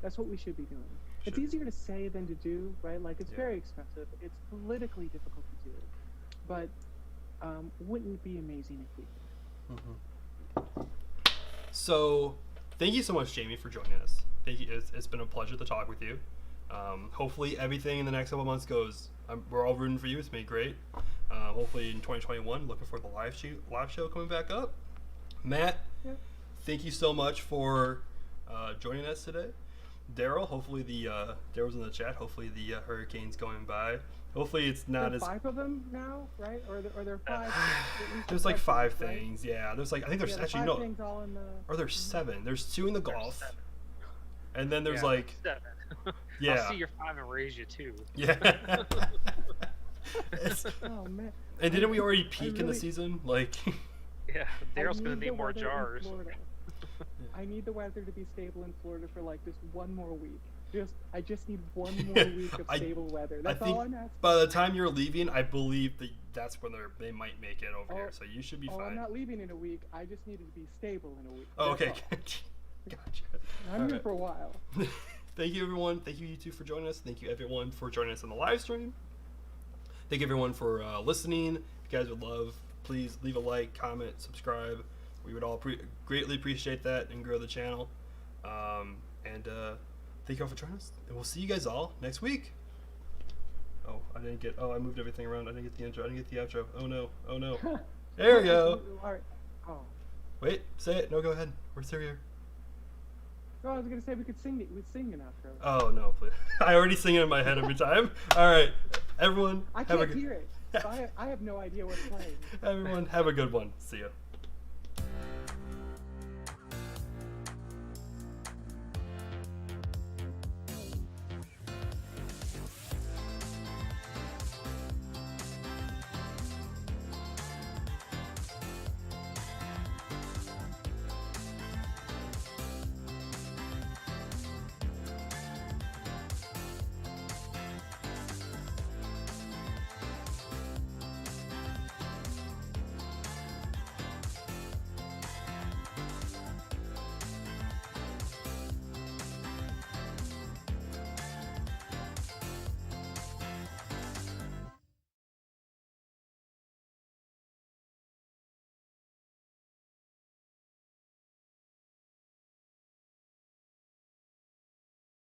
That's what we should be doing. It's easier to say than to do, right? Like it's very expensive. It's politically difficult to do, but wouldn't it be amazing if we did? Mm-hmm. So, thank you so much, Jami, for joining us. Thank you. It's been a pleasure to talk with you. Hopefully, everything in the next couple of months goes. We're all rooting for you. It's been great. Hopefully, in 2021, looking for the live show coming back up. Matt, thank you so much for joining us today. Daryl, hopefully Daryl's in the chat. Hopefully the hurricane's going by. Hopefully it's not there's as 5 of them now, right? Or there are 5. there's like 5 things. Right? Yeah, there's like I think there's actually 5 no. Things all in the... Or there's 7. There's 2 in the Gulf. 7. And then there's like 7. Yeah. I'll see your 5 and raise you 2. Yeah. Oh man. And didn't we already peak in the season? Like. Yeah, Daryl's gonna need more jars. I need the weather to be stable in Florida for like just one more week. I just need one more week of stable weather. That's all I'm asking. By the time you're leaving, I believe that's when they might make it over here. So you should be fine. I'm not leaving in a week. I just needed to be stable in a week. Oh, okay. Gotcha. I'm here for a while. Thank you, everyone. Thank you, you two, for joining us. Thank you, everyone, for joining us on the live stream. Thank you, everyone, for listening. If you guys would love, please leave a like, comment, subscribe. We would all greatly appreciate that and grow the channel. Thank you all for joining us. And we'll see you guys all next week. Oh, I moved everything around. I didn't get the intro. I didn't get the outro. Oh, no. There we go. All right. Oh. Wait, say it. No, go ahead. We're still here. Oh, I was going to say we could sing it. We'd sing an outro. Oh, no, please. I already sing it in my head every time. All right. Everyone. I can't hear it. So I have no idea what's playing. Everyone, have a good one. See ya.